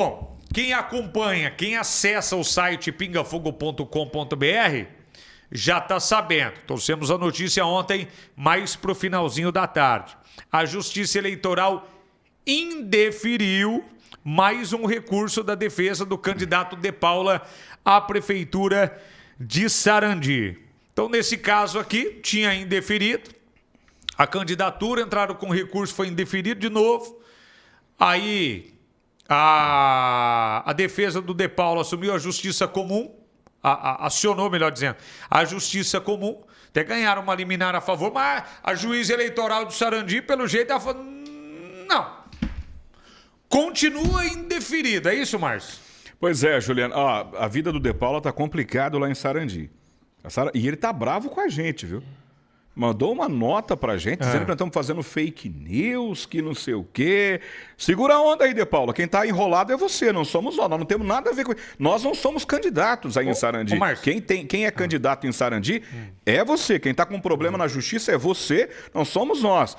Bom, quem acompanha, quem acessa o site pingafogo.com.br já está sabendo. Trouxemos a notícia ontem, mais para o finalzinho da tarde. A Justiça Eleitoral indeferiu mais um recurso da defesa do candidato De Paula à Prefeitura de Sarandi. Então, nesse caso aqui, tinha indeferido. A candidatura, entraram com recurso, foi indeferido de novo. Aí, a defesa do De Paula assumiu a Justiça Comum, acionou, melhor dizendo, a Justiça Comum. Até ganharam uma liminar a favor, mas a juíza eleitoral do Sarandi, pelo jeito, ela falou, não. Continua indeferida, é isso, Márcio? Pois é, Juliano. A vida do De Paula tá complicado lá em Sarandi. E ele tá bravo com a gente, viu? Mandou uma nota pra gente dizendo que nós estamos fazendo fake news, que não sei o quê. Segura a onda aí, De Paula. Quem tá enrolado é você, não somos nós. Nós não temos nada a ver com isso. Nós não somos candidatos aí em Sarandi. Quem é candidato em Sarandi é você. Quem tá com problema na justiça é você, não somos nós.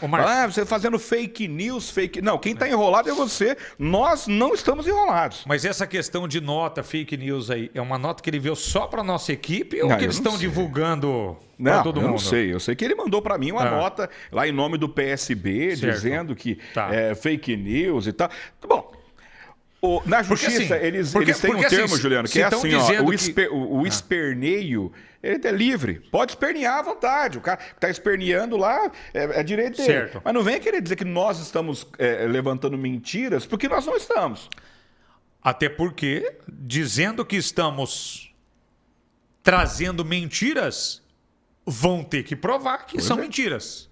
Você fazendo fake news, Não, quem tá enrolado é você. Nós não estamos enrolados. Mas essa questão de nota, fake news aí, é uma nota que ele viu só pra nossa equipe ou que eles estão divulgando... Não, eu não sei. Eu sei que ele mandou para mim uma nota lá em nome do PSB, dizendo que é fake news e tal. Bom, na justiça, assim, eles têm um termo, Juliano, que é assim, o esperneio, ele é livre. Pode espernear à vontade. O cara que está esperneando lá é direito dele. Certo. Mas não venha querer dizer que nós estamos levantando mentiras, porque nós não estamos. Até porque, dizendo que estamos trazendo mentiras... vão ter que provar que são mentiras.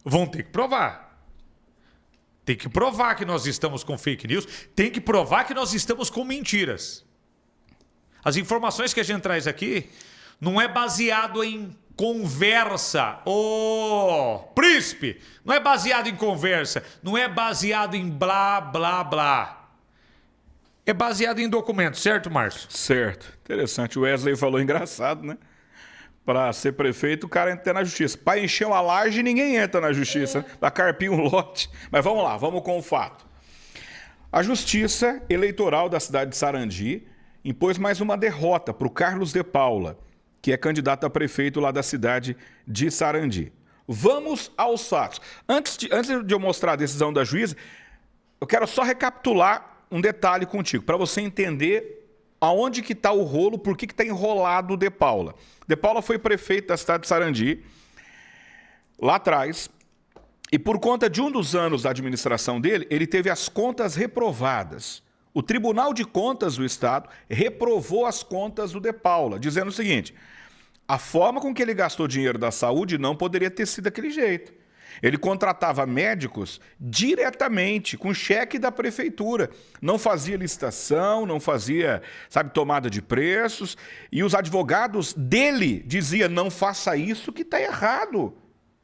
Vão ter que provar. Tem que provar que nós estamos com fake news. Tem que provar que nós estamos com mentiras. As informações que a gente traz aqui não é baseado em conversa. Príncipe! Não é baseado em conversa. Não é baseado em blá, blá, blá. É baseado em documentos, certo, Márcio? Certo. Interessante. O Wesley falou engraçado, né? Para ser prefeito, o cara entra na justiça. Para encher uma laje, ninguém entra na justiça. Para carpir um lote. Mas vamos lá, vamos com o fato. A Justiça Eleitoral da cidade de Sarandi impôs mais uma derrota para o Carlos De Paula, que é candidato a prefeito lá da cidade de Sarandi. Vamos aos fatos. Antes de eu mostrar a decisão da juíza, eu quero só recapitular um detalhe contigo, para você entender aonde que está o rolo, por que está enrolado o De Paula. De Paula foi prefeito da cidade de Sarandi, lá atrás, e por conta de um dos anos da administração dele, ele teve as contas reprovadas. O Tribunal de Contas do Estado reprovou as contas do De Paula, dizendo o seguinte, a forma com que ele gastou dinheiro da saúde não poderia ter sido daquele jeito. Ele contratava médicos diretamente, com cheque da prefeitura. Não fazia licitação, não fazia, tomada de preços. E os advogados dele diziam, não faça isso que está errado.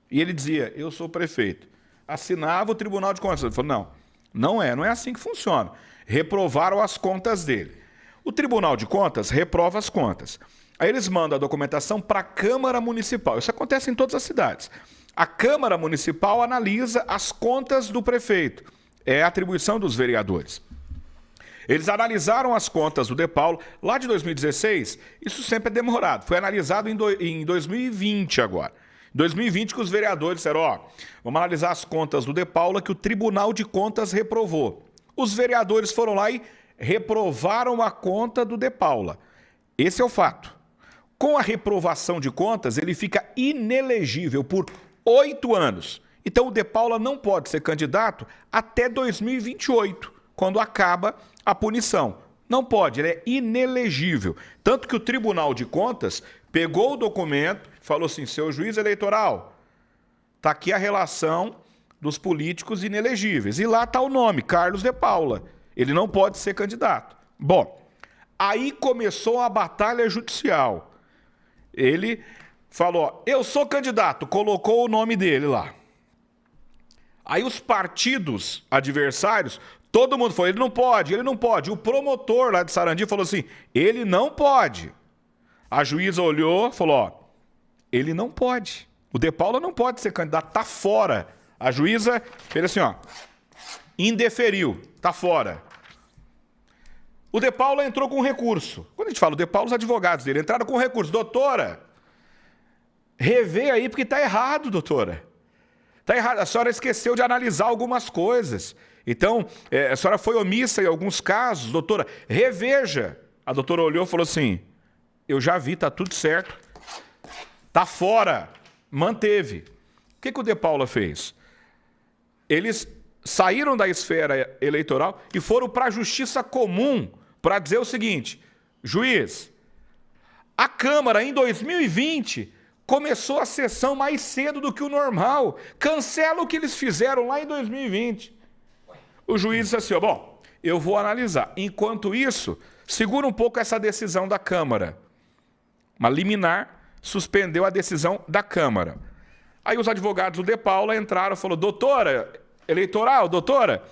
E ele dizia, eu sou prefeito. Assinava o Tribunal de Contas. Ele falou, não é assim que funciona. Reprovaram as contas dele. O Tribunal de Contas reprova as contas. Aí eles mandam a documentação para a Câmara Municipal. Isso acontece em todas as cidades. A Câmara Municipal analisa as contas do prefeito. É a atribuição dos vereadores. Eles analisaram as contas do De Paula lá de 2016. Isso sempre é demorado. Foi analisado em 2020 agora. Em 2020 que os vereadores disseram, vamos analisar as contas do De Paula que o Tribunal de Contas reprovou. Os vereadores foram lá e reprovaram a conta do De Paula. Esse é o fato. Com a reprovação de contas, ele fica inelegível por 8 anos. Então o De Paula não pode ser candidato até 2028, quando acaba a punição. Não pode, ele é inelegível. Tanto que o Tribunal de Contas pegou o documento e falou assim, seu juiz eleitoral, está aqui a relação dos políticos inelegíveis. E lá está o nome, Carlos De Paula. Ele não pode ser candidato. Bom, aí começou a batalha judicial. Ele falou, eu sou candidato, colocou o nome dele lá. Aí os partidos adversários, todo mundo falou, ele não pode. O promotor lá de Sarandi falou assim, ele não pode. A juíza olhou e falou, ele não pode. O De Paula não pode ser candidato, tá fora. A juíza fez assim, indeferiu, tá fora. O De Paula entrou com recurso. Quando a gente fala o De Paula, os advogados dele entraram com recurso. Doutora, revê aí porque está errado, doutora. Está errado. A senhora esqueceu de analisar algumas coisas. Então, a senhora foi omissa em alguns casos. Doutora, reveja. A doutora olhou e falou assim, eu já vi, está tudo certo. Está fora. Manteve. O que o De Paula fez? Eles saíram da esfera eleitoral e foram para a justiça comum para dizer o seguinte, juiz, a Câmara em 2020 começou a sessão mais cedo do que o normal. Cancela o que eles fizeram lá em 2020. O juiz disse assim, ó, bom, eu vou analisar. Enquanto isso, segura um pouco essa decisão da Câmara. Uma liminar suspendeu a decisão da Câmara. Aí os advogados do De Paula entraram e falaram, doutora, eleitoral, doutora,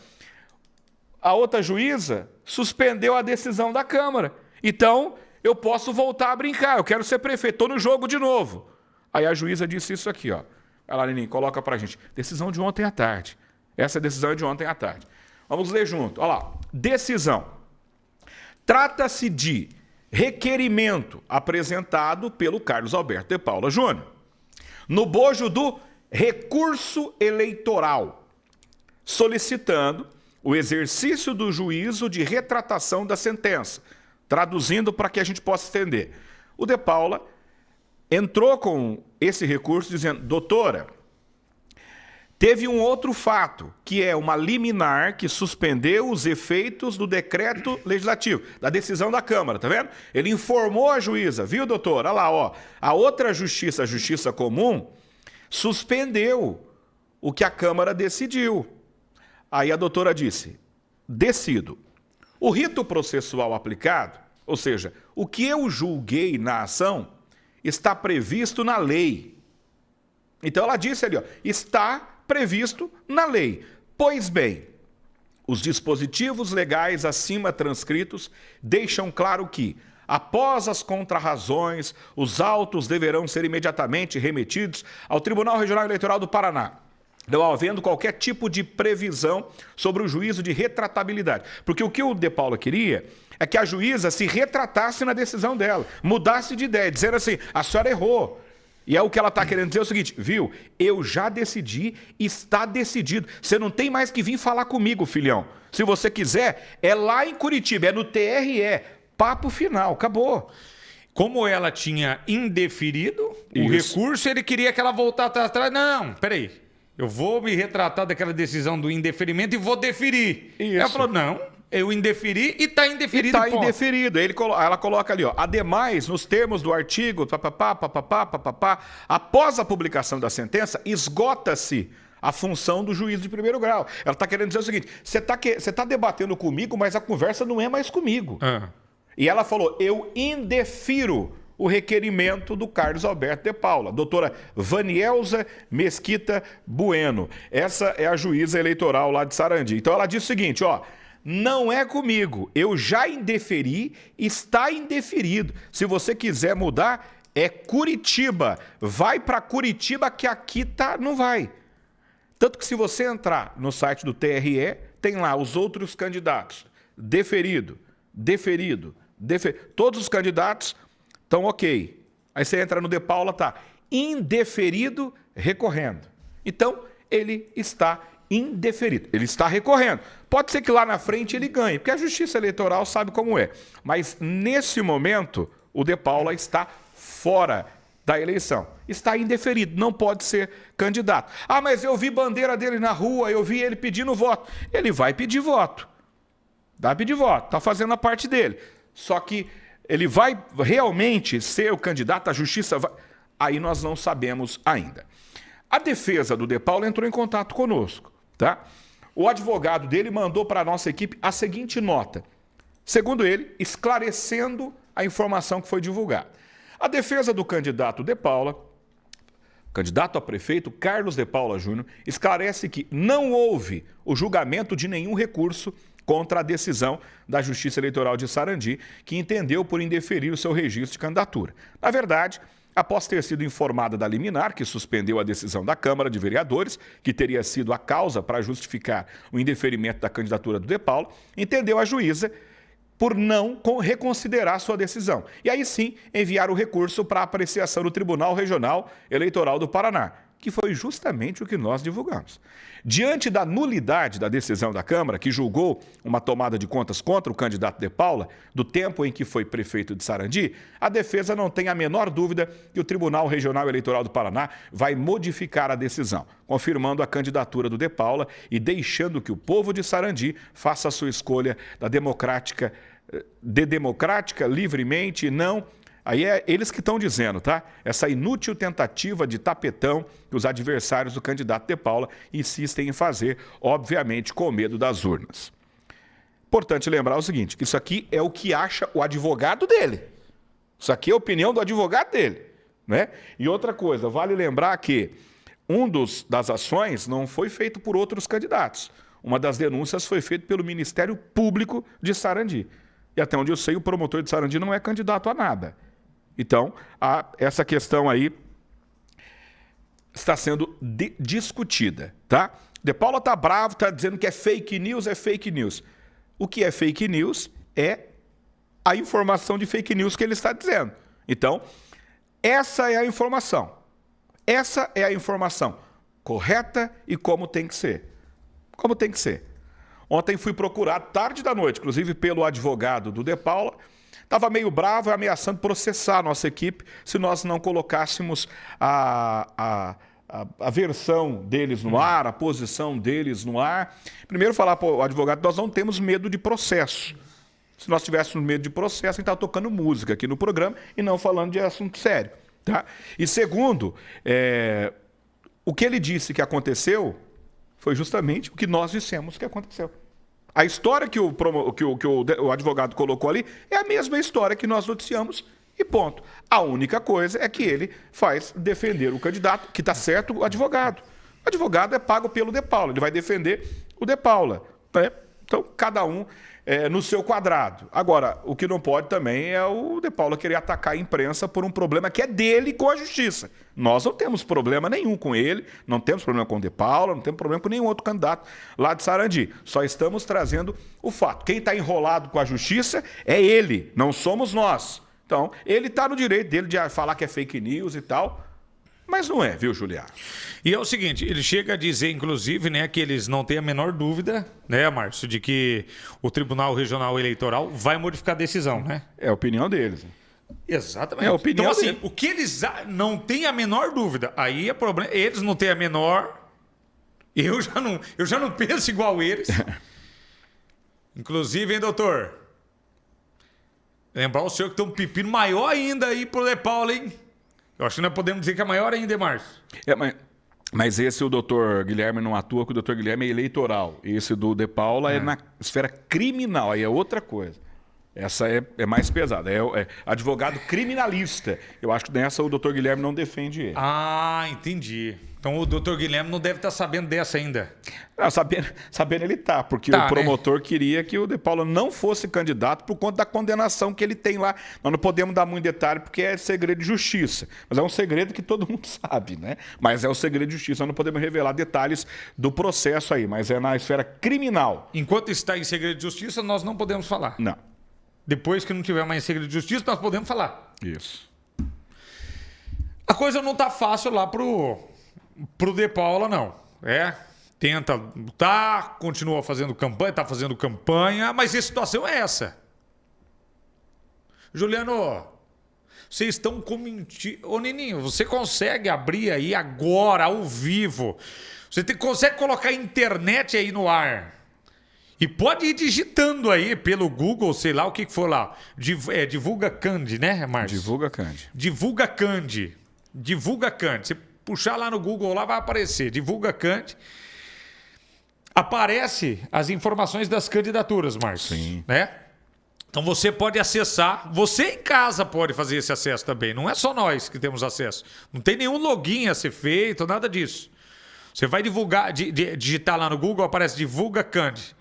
a outra juíza suspendeu a decisão da Câmara. Então, eu posso voltar a brincar, eu quero ser prefeito, estou no jogo de novo. Aí a juíza disse isso aqui, ó. Vai lá, Neninho, coloca pra gente. Decisão de ontem à tarde. Essa decisão é de ontem à tarde. Vamos ler junto. Olha lá. Decisão. Trata-se de requerimento apresentado pelo Carlos Alberto de Paula Júnior, no bojo do recurso eleitoral, solicitando o exercício do juízo de retratação da sentença, traduzindo para que a gente possa entender. O De Paula entrou com esse recurso dizendo, doutora, teve um outro fato, que é uma liminar que suspendeu os efeitos do decreto legislativo, da decisão da Câmara, tá vendo? Ele informou a juíza, viu, doutor? Olha lá, ó, a outra justiça, a justiça comum, suspendeu o que a Câmara decidiu. Aí a doutora disse, decido. O rito processual aplicado, ou seja, o que eu julguei na ação, está previsto na lei. Então ela disse ali, ó, está previsto na lei. Pois bem, os dispositivos legais acima transcritos deixam claro que, após as contrarrazões, os autos deverão ser imediatamente remetidos ao Tribunal Regional Eleitoral do Paraná, não havendo qualquer tipo de previsão sobre o juízo de retratabilidade. Porque o que o De Paula queria é que a juíza se retratasse na decisão dela, mudasse de ideia, dizendo assim, a senhora errou. E é o que ela está querendo dizer é o seguinte, viu, eu já decidi, está decidido. Você não tem mais que vir falar comigo, filhão. Se você quiser, é lá em Curitiba, é no TRE. Papo final, acabou. Como ela tinha indeferido o recurso, ele queria que ela voltasse atrás. Não, peraí, eu vou me retratar daquela decisão do indeferimento e vou deferir. Isso. Ela falou, não. Eu indeferi e está indeferido. Está indeferido. Ela coloca ali, ó. Ademais, nos termos do artigo, após a publicação da sentença, esgota-se a função do juiz de primeiro grau. Ela está querendo dizer o seguinte, você tá debatendo comigo, mas a conversa não é mais comigo. E ela falou, eu indefiro o requerimento do Carlos Alberto de Paula. Doutora Vanielza Mesquita Bueno. Essa é a juíza eleitoral lá de Sarandi. Então ela diz o seguinte, ó. Não é comigo, eu já indeferi, está indeferido. Se você quiser mudar, é Curitiba. Vai para Curitiba que aqui tá, não vai. Tanto que se você entrar no site do TRE, tem lá os outros candidatos. Deferido, deferido, deferido. Todos os candidatos estão ok. Aí você entra no De Paula, tá indeferido, recorrendo. Então, ele está indeferido. Ele está recorrendo. Pode ser que lá na frente ele ganhe, porque a Justiça Eleitoral sabe como é. Mas, nesse momento, o De Paula está fora da eleição. Está indeferido, não pode ser candidato. Ah, mas eu vi bandeira dele na rua, eu vi ele pedindo voto. Ele vai pedir voto. Vai pedir voto, está fazendo a parte dele. Só que ele vai realmente ser o candidato, a Justiça vai... Aí nós não sabemos ainda. A defesa do De Paula entrou em contato conosco, tá? O advogado dele mandou para a nossa equipe a seguinte nota. Segundo ele, esclarecendo a informação que foi divulgada. A defesa do candidato De Paula, candidato a prefeito Carlos De Paula Júnior, esclarece que não houve o julgamento de nenhum recurso contra a decisão da Justiça Eleitoral de Sarandi, que entendeu por indeferir o seu registro de candidatura. Na verdade, após ter sido informada da liminar, que suspendeu a decisão da Câmara de Vereadores, que teria sido a causa para justificar o indeferimento da candidatura do De Paula, entendeu a juíza por não reconsiderar sua decisão. E aí sim, enviar o recurso para apreciação do Tribunal Regional Eleitoral do Paraná, que foi justamente o que nós divulgamos. Diante da nulidade da decisão da Câmara, que julgou uma tomada de contas contra o candidato De Paula, do tempo em que foi prefeito de Sarandi, a defesa não tem a menor dúvida que o Tribunal Regional Eleitoral do Paraná vai modificar a decisão, confirmando a candidatura do De Paula e deixando que o povo de Sarandi faça a sua escolha democrática, livremente, e não... Aí é eles que estão dizendo, tá? Essa inútil tentativa de tapetão que os adversários do candidato De Paula insistem em fazer, obviamente com medo das urnas. Importante lembrar o seguinte, que isso aqui é o que acha o advogado dele. Isso aqui é a opinião do advogado dele, né? E outra coisa, vale lembrar que das ações não foi feito por outros candidatos. Uma das denúncias foi feita pelo Ministério Público de Sarandi. E até onde eu sei, o promotor de Sarandi não é candidato a nada. Então, essa questão aí está sendo discutida, tá? De Paula está bravo, está dizendo que é fake news, é fake news. O que é fake news é a informação de fake news que ele está dizendo. Então, essa é a informação. Essa é a informação correta e como tem que ser. Como tem que ser. Ontem fui procurado tarde da noite, inclusive pelo advogado do De Paula. Estava meio bravo e ameaçando processar a nossa equipe se nós não colocássemos a versão deles no ar, a posição deles no ar. Primeiro falar para o advogado que nós não temos medo de processo. Se nós tivéssemos medo de processo, a gente estava tocando música aqui no programa e não falando de assunto sério. Tá? E segundo, o que ele disse que aconteceu foi justamente o que nós dissemos que aconteceu. A história que o advogado colocou ali é a mesma história que nós noticiamos e ponto. A única coisa é que ele faz defender o candidato, que está certo, o advogado. O advogado é pago pelo De Paula, ele vai defender o De Paula, né? Então, cada um no seu quadrado. Agora, o que não pode também é o De Paula querer atacar a imprensa por um problema que é dele com a justiça. Nós não temos problema nenhum com ele, não temos problema com o De Paula, não temos problema com nenhum outro candidato lá de Sarandi. Só estamos trazendo o fato. Quem está enrolado com a justiça é ele, não somos nós. Então, ele está no direito dele de falar que é fake news e tal, mas não é, viu, Juliano? E é o seguinte, ele chega a dizer, inclusive, né, que eles não têm a menor dúvida, né, Márcio, de que o Tribunal Regional Eleitoral vai modificar a decisão, né? É a opinião deles. Exatamente. É a opinião então, assim, dele. o que eles não têm a menor dúvida, aí é problema. Eles não têm a menor. Eu já não penso igual eles. Inclusive, hein, doutor? Lembrar o senhor que tem um pepino maior ainda aí pro De Paula, hein? Eu acho que nós podemos dizer que é maior ainda, Márcio. Mas esse o doutor Guilherme não atua, que o doutor Guilherme é eleitoral. Esse do De Paula é na esfera criminal, aí é outra coisa. Essa é mais pesada, é advogado criminalista. Eu acho que nessa o doutor Guilherme não defende ele. Ah, entendi. Então o doutor Guilherme não deve estar sabendo dessa ainda. Não, sabendo ele tá, porque o promotor queria que o De Paula não fosse candidato por conta da condenação que ele tem lá. Nós não podemos dar muito detalhe porque é segredo de justiça. Mas é um segredo que todo mundo sabe, né? Mas é um segredo de justiça, nós não podemos revelar detalhes do processo aí, mas é na esfera criminal. Enquanto está em segredo de justiça, nós não podemos falar. Não. Depois que não tiver mais segredo de justiça, nós podemos falar. Isso. A coisa não tá fácil lá pro De Paula, não. Tenta lutar, continua fazendo campanha, tá fazendo campanha, mas a situação é essa. Juliano, vocês estão com mentira. Ô, Nininho, você consegue abrir aí agora, ao vivo. Você consegue colocar a internet aí no ar. E pode ir digitando aí pelo Google, sei lá o que for lá. Divulga Candi, né, Márcio? Divulga Candi. Divulga Candi. Divulga Candi. Você puxar lá no Google, lá vai aparecer. Divulga Candi. Aparece as informações das candidaturas, Márcio. Sim. Né? Então você pode acessar. Você em casa pode fazer esse acesso também. Não é só nós que temos acesso. Não tem nenhum login a ser feito, nada disso. Você vai divulgar, digitar lá no Google, aparece Divulga Candi.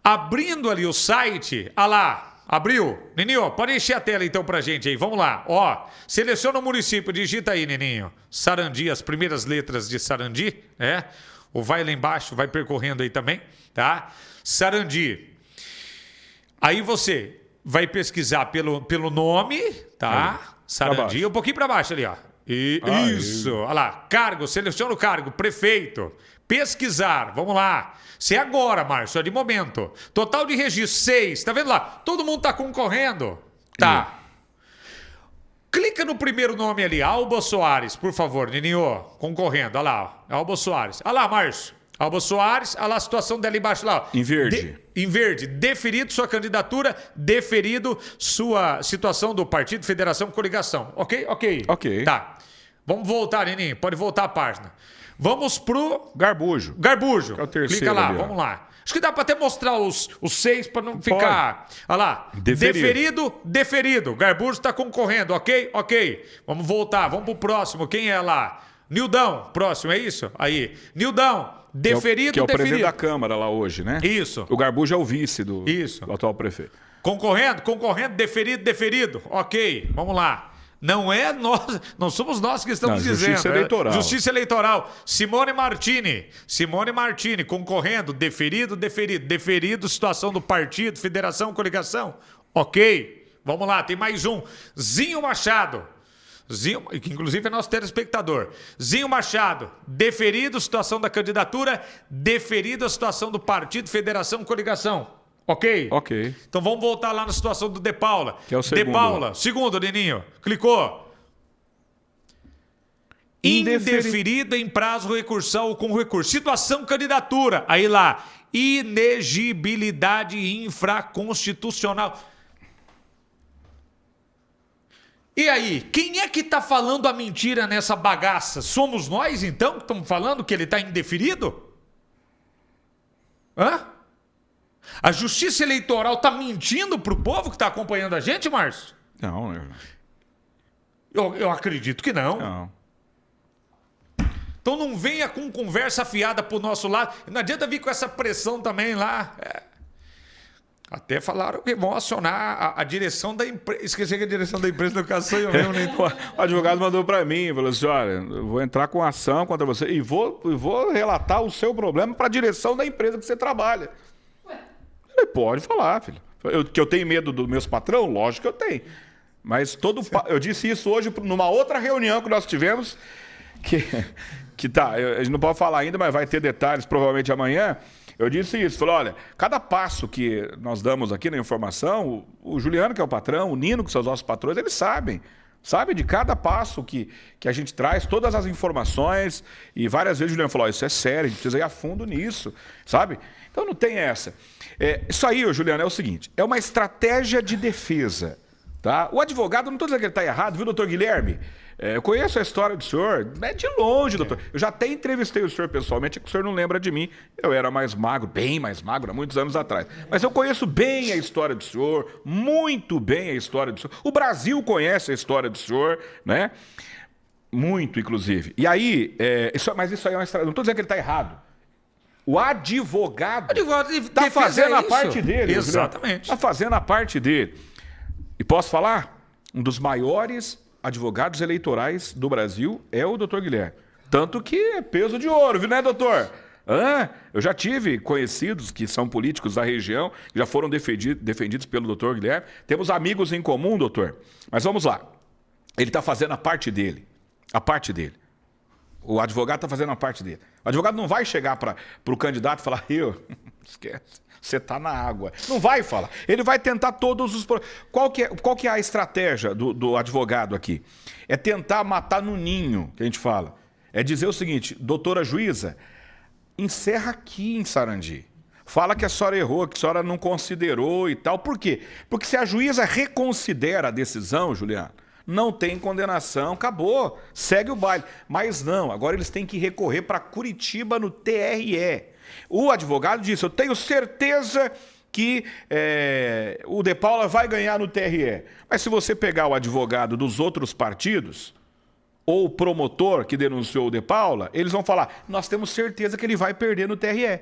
Abrindo ali o site, lá, abriu. Nininho, pode encher a tela então pra gente aí, vamos lá. Ó, seleciona o município, digita aí, Nininho. Sarandi, as primeiras letras de Sarandi, né? Ou vai lá embaixo, vai percorrendo aí também, tá? Sarandi. Aí você vai pesquisar pelo nome, tá? Sarandi, um pouquinho para baixo ali, ó. Isso, olha lá, cargo, seleciona o cargo, prefeito, pesquisar, vamos lá. Se é agora, Márcio, é de momento. Total de registro, 6, tá vendo lá? Todo mundo tá concorrendo? Tá. Clica no primeiro nome ali, Alba Soares, por favor, Nininho, concorrendo, olha lá, Alba Soares. Olha lá, Márcio, Alba Soares, olha lá a situação dela embaixo lá. Ó. Em verde. Em verde, deferido sua candidatura, deferido sua situação do partido, federação, coligação. Ok? Ok. Ok. Tá. Vamos voltar, Nininho, pode voltar a página. Vamos pro... Garbujo. Garbujo. Que é o terceiro Clica lá, ali, ó. vamos lá. Acho que dá para até mostrar os 6 para não ficar... Olha lá. Deferido. Garbujo está concorrendo, ok? Ok. Vamos voltar, vamos pro próximo. Quem é lá? Nildão, próximo, é isso? Aí. Nildão, deferido, que é o deferido. presidente da Câmara lá hoje, né? Isso. O Garbujo é o vice do atual prefeito. Concorrendo, deferido. Ok, vamos lá. Não é nós, não somos nós que estamos dizendo. Justiça Eleitoral. Justiça Eleitoral. Simone Martini, concorrendo, deferido, situação do partido, federação, coligação. Ok, vamos lá, tem mais um. Zinho Machado, que inclusive é nosso telespectador. Zinho Machado, deferido, situação da candidatura, deferido a situação do partido, federação, coligação. Ok? Ok. Então vamos voltar lá na situação do De Paula. Que é o segundo. De Paula, segundo, Nininho. Clicou. Indeferido em prazo recursal ou com recurso. Situação candidatura. Aí lá. Inegibilidade infraconstitucional. E aí, quem é que está falando a mentira nessa bagaça? Somos nós, então, que estamos falando que ele está indeferido? Hã? A Justiça Eleitoral está mentindo para o povo que está acompanhando a gente, Márcio? Não, Eu acredito que não. não. Então não venha com conversa afiada para o nosso lado. Não adianta vir com essa pressão também lá. Até falaram que vão acionar a direção da empresa. Esqueci que a direção da empresa de educação eu mesmo nem... O advogado mandou para mim, falou assim, olha, eu vou entrar com ação contra você e vou relatar o seu problema para a direção da empresa que você trabalha. Ele pode falar, filho. Que eu tenho medo dos meus patrão? Lógico que eu tenho. Mas eu disse isso hoje numa outra reunião que nós tivemos, que tá, a gente não pode falar ainda, mas vai ter detalhes provavelmente amanhã. Eu disse isso, falei, olha, cada passo que nós damos aqui na informação, o Juliano, que é o patrão, o Nino, que são os nossos patrões, eles sabem. Sabe de cada passo que a gente traz, todas as informações, e várias vezes o Juliano falou, isso é sério, a gente precisa ir a fundo nisso, sabe? Então não tem essa. Isso aí, Juliano, é o seguinte, é uma estratégia de defesa, tá? O advogado, não estou dizendo que ele está errado, viu, doutor Guilherme? Eu conheço a história do senhor, é de longe, doutor. Eu já até entrevistei o senhor pessoalmente, é que o senhor não lembra de mim. Eu era mais magro, bem mais magro, há muitos anos atrás. Mas eu conheço bem a história do senhor, muito bem a história do senhor. O Brasil conhece a história do senhor, né? Muito, inclusive. E aí, mas isso aí é uma estratégia. Não estou dizendo que ele está errado. O advogado está fazendo a parte dele. Exatamente. Está fazendo a parte dele. E posso falar? Um dos maiores advogados eleitorais do Brasil é o doutor Guilherme. Tanto que é peso de ouro, viu, né, doutor? Eu já tive conhecidos que são políticos da região, que já foram defendidos pelo doutor Guilherme. Temos amigos em comum, doutor. Mas vamos lá. Ele está fazendo a parte dele. A parte dele. O advogado está fazendo a parte dele. O advogado não vai chegar para o candidato e falar, esquece, você está na água. Não vai falar. Ele vai tentar todos os... Qual que é a estratégia do advogado aqui? É tentar matar no ninho, que a gente fala. É dizer o seguinte, doutora juíza, encerra aqui em Sarandi. Fala que a senhora errou, que a senhora não considerou e tal. Por quê? Porque se a juíza reconsidera a decisão, Juliano, não tem condenação, acabou, segue o baile. Mas não, agora eles têm que recorrer para Curitiba no TRE. O advogado disse, eu tenho certeza que o De Paula vai ganhar no TRE. Mas se você pegar o advogado dos outros partidos, ou o promotor que denunciou o De Paula, eles vão falar, nós temos certeza que ele vai perder no TRE.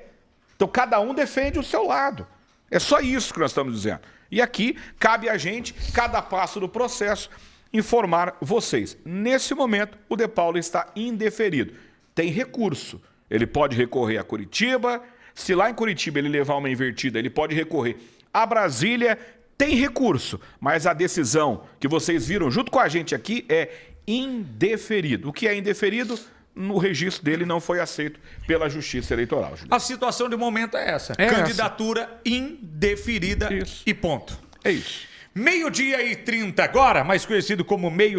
Então cada um defende o seu lado. É só isso que nós estamos dizendo. E aqui cabe a gente, cada passo do processo, informar vocês. Nesse momento, o De Paula está indeferido. Tem recurso. Ele pode recorrer a Curitiba. Se lá em Curitiba ele levar uma invertida, ele pode recorrer A Brasília tem recurso, mas a decisão que vocês viram junto com a gente aqui é indeferido. O que é indeferido? No registro dele não foi aceito pela Justiça Eleitoral. Juliano. A situação de momento é essa. É Candidatura indeferida Isso. e ponto. É isso. 12h30 agora, mais conhecido como meio